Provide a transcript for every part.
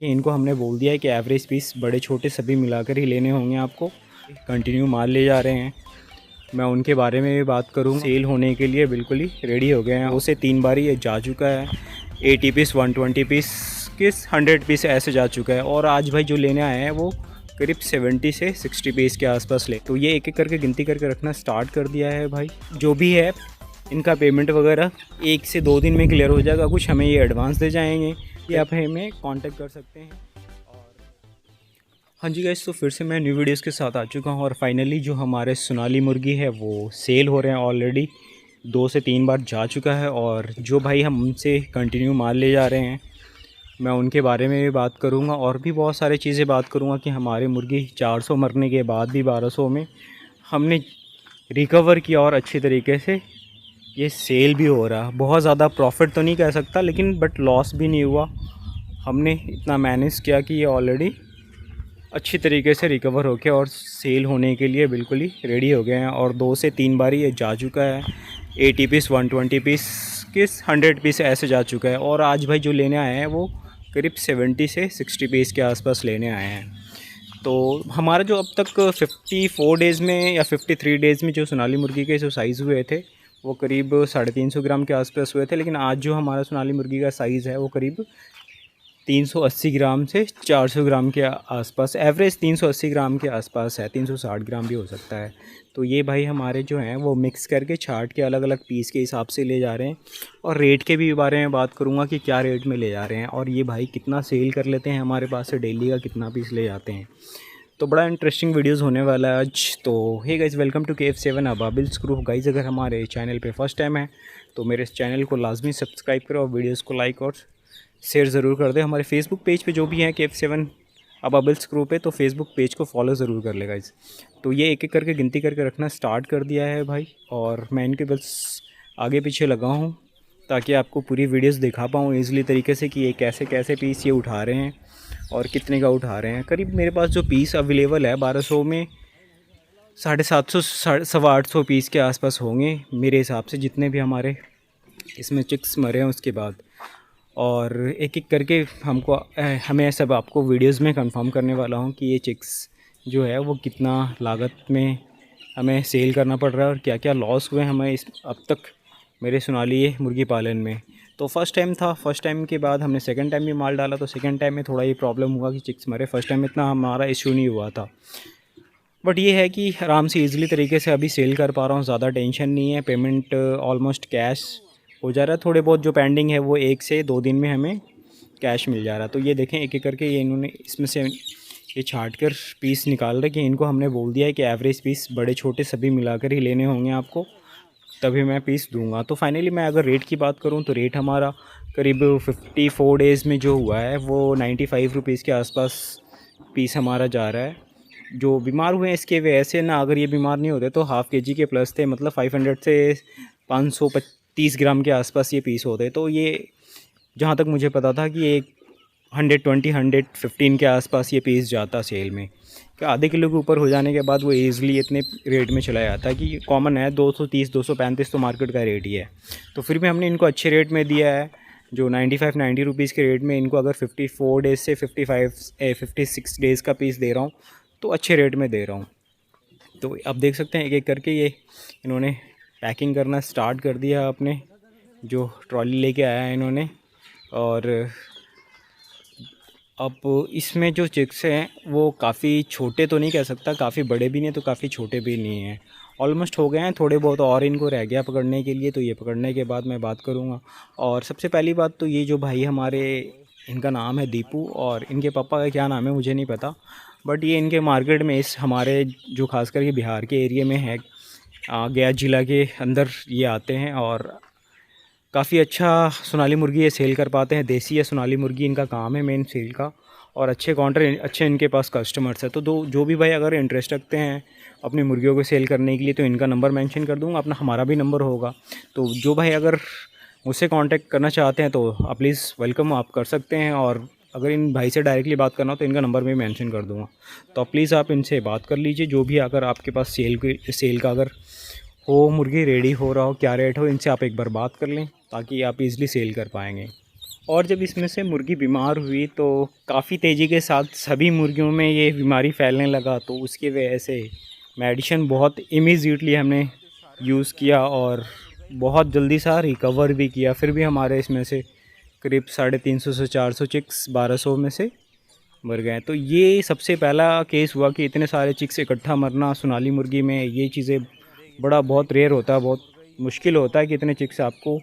कि इनको हमने बोल दिया है कि एवरेज पीस बड़े छोटे सभी मिलाकर ही लेने होंगे आपको। कंटिन्यू माल ले जा रहे हैं। मैं उनके बारे में भी बात करूँ। सेल होने के लिए बिल्कुल ही रेडी हो गए हैं। 2 से 3 बार ये जा चुका है। 80 पीस 120 पीस किस 100 पीस ऐसे जा चुका है। और आज भाई जो लेने आए हैं वो करीब 70 से 60 पीस के आसपास ले। तो ये एक एक करके गिनती करके रखना स्टार्ट कर दिया है भाई। जो भी है इनका पेमेंट वगैरह 1 से 2 दिन में क्लियर हो जाएगा। कुछ हमें ये एडवांस दे जाएंगे। ये आप हमें कांटेक्ट कर सकते हैं। और हाँ जी गाइस, तो फिर से मैं न्यू वीडियोस के साथ आ चुका हूँ। और फाइनली जो हमारे सोनाली मुर्गी है वो सेल हो रहे हैं। ऑलरेडी 2 से 3 बार जा चुका है। और जो भाई हम उनसे कंटिन्यू माल ले जा रहे हैं, मैं उनके बारे में भी बात करूँगा। और भी बहुत सारी चीज़ें बात करूँगा कि हमारी मुर्गी 400 मरने के बाद भी 1200 में हमने रिकवर किया और अच्छी तरीके से ये सेल भी हो रहा। बहुत ज़्यादा प्रॉफिट तो नहीं कह सकता, लेकिन बट लॉस भी नहीं हुआ। हमने इतना मैनेज किया कि ये ऑलरेडी अच्छी तरीके से रिकवर होके और सेल होने के लिए बिल्कुल ही रेडी हो गए हैं। और 2 से 3 बार ये जा चुका है। 80 पीस 120 पीस किस 100 पीस ऐसे जा चुका है। और आज भाई जो लेने आए हैं वो करीब 70 से 60 पीस के आसपास लेने आए हैं। तो हमारा जो अब तक 54 डेज़ में या 53 डेज़ में जो सोनाली मुर्गी के जो साइज़ हुए थे वो करीब 350 ग्राम के आसपास हुए थे। लेकिन आज जो हमारा सोनाली मुर्गी का साइज़ है वो करीब 380 ग्राम से 400 ग्राम के आसपास, एवरेज 380 ग्राम के आसपास है। 360 ग्राम भी हो सकता है। तो ये भाई हमारे जो हैं वो मिक्स करके छाट के अलग अलग पीस के हिसाब से ले जा रहे हैं। और रेट के भी बारे में बात करूँगा कि क्या रेट में ले जा रहे हैं और ये भाई कितना सेल कर लेते हैं हमारे पास से, डेली का कितना पीस ले जाते हैं। तो बड़ा इंटरेस्टिंग वीडियोस होने वाला है आज। तो hey guys, welcome to KF7 अबाबिल्स ग्रुप। गाइज़ अगर हमारे चैनल पे फर्स्ट टाइम है तो मेरे इस चैनल को लाजमी सब्सक्राइब करो और वीडियोस को लाइक और शेयर ज़रूर कर दे। हमारे फेसबुक पेज पे जो भी हैं KF7 अबाबिल्स ग्रुप है, तो फेसबुक पेज को फॉलो ज़रूर कर ले गाइज़। तो ये एक एक करके गिनती करके रखना स्टार्ट कर दिया है भाई। और मैं इनके बस आगे पीछे लगा हूँ ताकि आपको पूरी वीडियोस दिखा पाऊँ ईज़िली तरीके से कि ये कैसे कैसे पीस ये उठा रहे हैं और कितने का उठा रहे हैं। करीब मेरे पास जो पीस अवेलेबल है 1200 में 750 850 पीस के आसपास होंगे मेरे हिसाब से, जितने भी हमारे इसमें चिक्स मरे हैं उसके बाद। और एक एक करके हमें सब आपको वीडियोस में कंफर्म करने वाला हूँ कि ये चिक्स जो है वो कितना लागत में हमें सेल करना पड़ रहा है और क्या क्या लॉस हुए हमें इस अब तक मेरे सोनाली ये मुर्गी पालन में। तो फर्स्ट टाइम था। फर्स्ट टाइम के बाद हमने सेकंड टाइम भी माल डाला, तो सेकंड टाइम में थोड़ा ये प्रॉब्लम हुआ कि चिक्स मरे। फर्स्ट टाइम इतना हमारा इशू नहीं हुआ था। बट ये है कि आराम से ईज़िली तरीके से अभी सेल कर पा रहा हूँ, ज़्यादा टेंशन नहीं है। पेमेंट ऑलमोस्ट कैश हो जा रहा है। थोड़े बहुत जो पेंडिंग है वो 1 से 2 दिन में हमें कैश मिल जा रहा है। तो ये देखें एक एक करके ये इन्होंने इसमें से ये छाट कर पीस निकाल रहे कि इनको हमने बोल दिया है कि एवरेज पीस बड़े छोटे सभी मिलाकर ही लेने होंगे आपको, तभी मैं पीस दूंगा। तो फाइनली मैं अगर रेट की बात करूं तो रेट हमारा करीब 54 डेज़ में जो हुआ है वो 95 रुपीज़ के आसपास पीस हमारा जा रहा है। जो बीमार हुए हैं इसके वे ऐसे ना, अगर ये बीमार नहीं होते तो हाफ़ केजी के प्लस थे, मतलब 500 से 530 ग्राम के आसपास ये पीस होते। तो ये जहाँ तक मुझे पता था कि ये 120 115 के आसपास ये पीस जाता सेल में, कि आधे किलो के ऊपर हो जाने के बाद वो ईज़िली इतने रेट में चला जाता है कि कॉमन है 230 235 तो मार्केट का रेट ही है। तो फिर भी हमने इनको अच्छे रेट में दिया है, जो 95 90 रुपीज़ के रेट में इनको अगर 54 डेज़ से 56 डेज़ का पीस दे रहा हूँ तो अच्छे रेट में दे रहा हूँ। तो अब देख सकते हैं एक एक करके ये इन्होंने पैकिंग करना स्टार्ट कर दिया अपने जो ट्रॉली लेके आया है इन्होंने। और अब इसमें जो चिक्स हैं वो काफ़ी छोटे तो नहीं कह सकता, काफ़ी बड़े भी नहीं तो काफ़ी छोटे भी नहीं हैं। ऑलमोस्ट हो गए हैं, थोड़े बहुत और इनको रह गया पकड़ने के लिए। तो ये पकड़ने के बाद मैं बात करूँगा। और सबसे पहली बात तो ये जो भाई हमारे, इनका नाम है दीपू और इनके पापा का क्या नाम है मुझे नहीं पता। बट ये इनके मार्केट में इस हमारे जो खासकर ये बिहार के एरिया में है, गया ज़िला के अंदर ये आते हैं और काफ़ी अच्छा सोनाली मुर्गी ये सेल कर पाते हैं। देसी या सोनाली मुर्गी इनका काम है मेन सेल का। और अच्छे काउंटर, अच्छे इनके पास कस्टमर्स है। तो जो भी भाई अगर इंटरेस्ट रखते हैं अपनी मुर्गियों को सेल करने के लिए तो इनका नंबर मेंशन कर दूंगा, अपना हमारा भी नंबर होगा। तो जो भाई अगर मुझसे कांटेक्ट करना चाहते हैं तो आप प्लीज़ वेलकम आप कर सकते हैं। और अगर इन भाई से डायरेक्टली बात करना हो तो इनका नंबर मैं मेंशन कर दूंगा। तो आप प्लीज़ आप इनसे बात कर लीजिए। जो भी अगर आपके पास सेल का अगर हो, मुर्गी रेडी हो रहा हो, क्या रेट हो, इनसे आप एक बार बात कर लें ताकि आप इज़िली सेल कर पाएंगे। और जब इसमें से मुर्गी बीमार हुई तो काफ़ी तेज़ी के साथ सभी मुर्गियों में ये बीमारी फैलने लगा, तो उसकी वजह से मेडिसिन बहुत इमीडिएटली हमने यूज़ किया और बहुत जल्दी सा रिकवर भी किया। फिर भी हमारे इसमें से करीब 350 से 400 चिक्स 1200 में से मर गए। तो ये सबसे पहला केस हुआ कि इतने सारे चिक्स इकट्ठा मरना सोनाली मुर्गी में, ये चीज़ें बहुत रेयर होता है, बहुत मुश्किल होता है कि इतने चिक्स आपको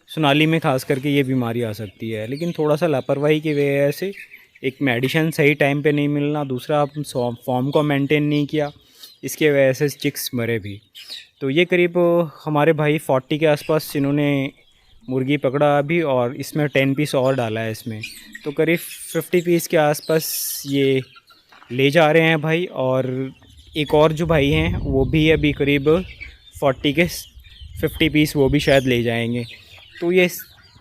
सोनाली में ख़ास करके ये बीमारी आ सकती है। लेकिन थोड़ा सा लापरवाही की वजह से, एक मेडिसिन सही टाइम पे नहीं मिलना, दूसरा आप फॉर्म को मेंटेन नहीं किया, इसके वजह से चिक्स मरे भी। तो ये करीब हमारे भाई 40 के आसपास इन्होंने मुर्गी पकड़ा अभी, और इसमें 10 पीस और डाला है इसमें, तो करीब 50 पीस के आसपास ये ले जा रहे हैं भाई। और एक और जो भाई हैं वो भी अभी करीब 40 के 50 पीस वो भी शायद ले जाएंगे। तो ये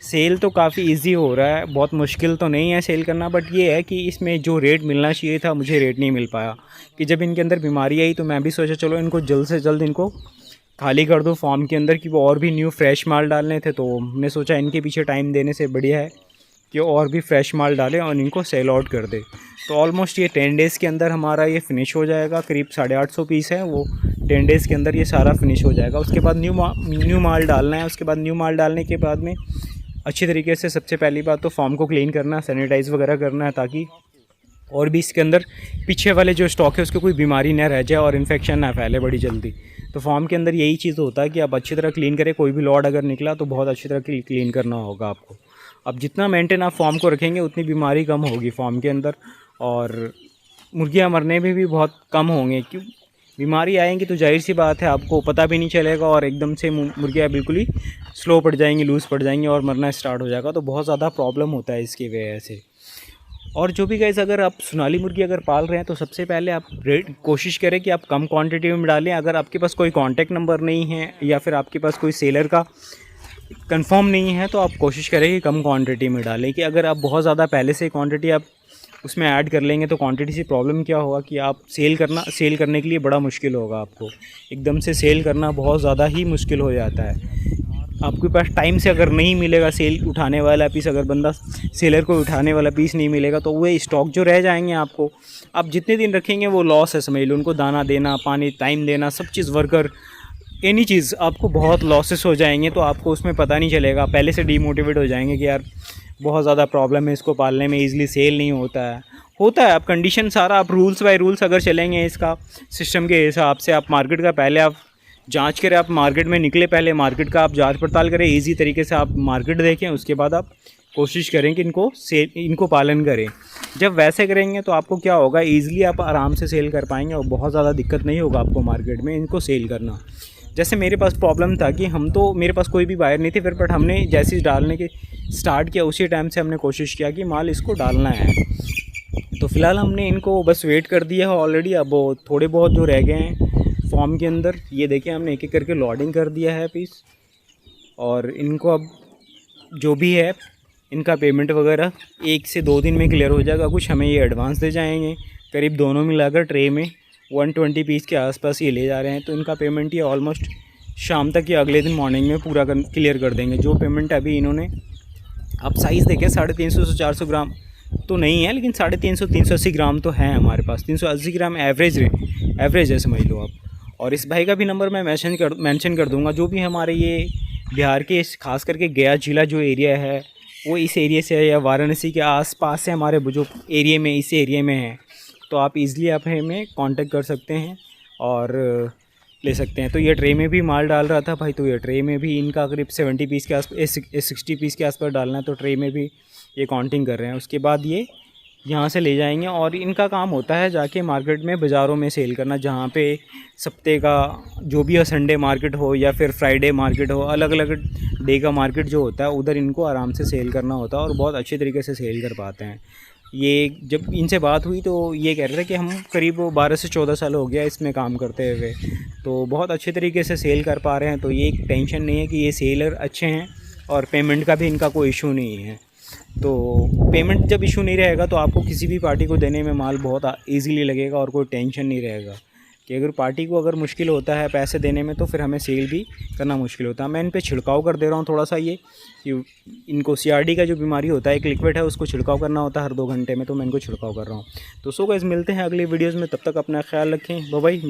सेल तो काफ़ी इजी हो रहा है, बहुत मुश्किल तो नहीं है सेल करना, बट ये है कि इसमें जो रेट मिलना चाहिए था मुझे रेट नहीं मिल पाया। कि जब इनके अंदर बीमारी आई तो मैं भी सोचा चलो इनको जल्द से जल्द इनको खाली कर दूं फार्म के अंदर, कि वो और भी न्यू फ्रेश माल डालने थे। तो हमने सोचा इनके पीछे टाइम देने से बढ़िया है कि और भी फ्रेश माल डालें और इनको सेल आउट कर दे। तो ऑलमोस्ट ये 10 डेज़ के अंदर हमारा ये फ़िनिश हो जाएगा। करीब 850 पीस है, वो 10 डेज़ के अंदर ये सारा फिनिश हो जाएगा। उसके बाद न्यू माल डालना है। उसके बाद न्यू माल डालने के बाद में अच्छी तरीके से सबसे पहली बात तो फार्म को क्लीन करना, सैनिटाइज़ वगैरह करना है, ताकि और भी इसके अंदर पीछे वाले जो स्टॉक है उसको कोई बीमारी ना रह जाए और इन्फेक्शन ना फैले बड़ी जल्दी। तो फार्म के अंदर यही चीज़ होता है कि आप अच्छी तरह क्लीन करें। कोई भी लॉट अगर निकला तो बहुत अच्छी तरह क्लीन करना होगा आपको। अब जितना मेंटेन आप फार्म को रखेंगे उतनी बीमारी कम होगी फार्म के अंदर, और मुर्गियाँ मरने में भी बहुत कम होंगे। क्यों बीमारी आएंगी तो जाहिर सी बात है आपको पता भी नहीं चलेगा, और एकदम से मुर्गियाँ बिल्कुल ही स्लो पड़ जाएंगी, लूज़ पड़ जाएंगी और मरना स्टार्ट हो जाएगा। तो बहुत ज़्यादा प्रॉब्लम होता है इसकी वजह से। और जो भी गाइस, अगर आप सोनाली मुर्गी अगर पाल रहे हैं तो सबसे पहले आप कोशिश करें कि आप कम क्वांटिटी में डालें। अगर आपके पास कोई कांटेक्ट नंबर नहीं है या फिर आपके पास कोई सेलर का कंफर्म नहीं है तो आप कोशिश करें कि कम क्वांटिटी में डालें। कि अगर आप बहुत ज़्यादा पहले से क्वांटिटी आप उसमें ऐड कर लेंगे तो क्वांटिटी से प्रॉब्लम क्या होगा कि आप सेल करने के लिए बड़ा मुश्किल होगा। आपको एकदम से सेल करना बहुत ज़्यादा ही मुश्किल हो जाता है। आपके पास टाइम से अगर नहीं मिलेगा सेल उठाने वाला पीस, अगर बंदा सेलर को उठाने वाला पीस नहीं मिलेगा तो वो स्टॉक जो रह जाएंगे आपको, आप जितने दिन रखेंगे वो लॉस है समझ लो। उनको दाना देना, पानी टाइम देना, सब चीज़ वर्कर एनी चीज़ आपको बहुत लॉसेस हो जाएंगे। तो आपको उसमें पता नहीं चलेगा, पहले से डीमोटिवेट हो जाएंगे कि यार बहुत ज़्यादा प्रॉब्लम है इसको पालने में, ईज़िली सेल नहीं होता है। आप कंडीशन सारा आप रूल्स बाय रूल्स अगर चलेंगे इसका सिस्टम के हिसाब से, आप मार्केट का पहले आप जांच करें, आप मार्केट में निकले पहले मार्केट का आप जांच पड़ताल करें, इजी तरीके से आप मार्केट देखें, उसके बाद आप कोशिश करें कि इनको पालन करें। जब वैसे करेंगे तो आपको क्या होगा, ईज़िली आप आराम से सेल कर पाएंगे और बहुत ज़्यादा दिक्कत नहीं होगा आपको मार्केट में इनको सेल करना। जैसे मेरे पास प्रॉब्लम था कि मेरे पास कोई भी बायर नहीं थे, फिर बट हमने जैसे डालने के स्टार्ट किया उसी टाइम से हमने कोशिश किया कि माल इसको डालना है। तो फ़िलहाल हमने इनको बस वेट कर दिया है ऑलरेडी। अब थोड़े बहुत जो रह गए हैं फॉर्म के अंदर, ये देखें हमने एक एक करके लॉडिंग कर दिया है पीस, और इनको अब जो भी है इनका पेमेंट वगैरह 1 से 2 दिन में क्लियर हो जाएगा। कुछ हमें ये एडवांस दे जाएंगे, करीब दोनों मिलाकर ट्रे में 120 पीस के आसपास ये ले जा रहे हैं। तो इनका पेमेंट ये ऑलमोस्ट शाम तक या अगले दिन मॉर्निंग में पूरा क्लियर कर देंगे। जो पेमेंट अभी इन्होंने, आप साइज़ देखें 350 से 400 ग्राम तो नहीं है, लेकिन 350 380 ग्राम तो है हमारे पास। 380 ग्राम एवरेज है समझ लो आप। और इस भाई का भी नंबर मैं मेंशन कर दूंगा। जो भी हमारे ये बिहार के खास करके गया जिला जो एरिया है वो इस एरिया से है, या वाराणसी के आसपास से हमारे जो एरिया में इस एरिया में है, तो आप इजीली आप हमें कांटेक्ट कर सकते हैं और ले सकते हैं। तो ये ट्रे में भी माल डाल रहा था भाई, तो ये ट्रे में भी इनका करीब 70 पीस के आसपास 60 पीस के आसपास डालना है। तो ट्रे में भी ये काउंटिंग कर रहे हैं। उसके बाद ये यहाँ से ले जाएंगे और इनका काम होता है जाके मार्केट में बाज़ारों में सेल करना, जहाँ पे सप्ते का जो भी संडे मार्केट हो या फिर फ्राइडे मार्केट हो, अलग अलग डे का मार्केट जो होता है उधर इनको आराम से सेल करना होता है और बहुत अच्छे तरीके से सेल कर पाते हैं। ये जब इनसे बात हुई तो ये कह रहे थे कि हम करीब 12 से 14 साल हो गया इसमें काम करते हुए, तो बहुत अच्छे तरीके से सेल कर पा रहे हैं। तो ये एक टेंशन नहीं है कि ये सेलर अच्छे हैं और पेमेंट का भी इनका कोई इशू नहीं है। तो पेमेंट जब इशू नहीं रहेगा तो आपको किसी भी पार्टी को देने में माल बहुत ईजीली लगेगा और कोई टेंशन नहीं रहेगा। कि अगर पार्टी को अगर मुश्किल होता है पैसे देने में तो फिर हमें सेल भी करना मुश्किल होता है। मैं इन पे छिड़काव कर दे रहा हूँ थोड़ा सा, ये कि इनको CRD का जो बीमारी होता है, एक लिक्विड है, उसको छिड़काव करना होता है हर 2 घंटे में, तो मैं इनको छिड़काव कर रहा हूँ। तो सो गाइस मिलते हैं अगली वीडियोज़ में, तब तक अपना ख्याल रखें, बाय बाय।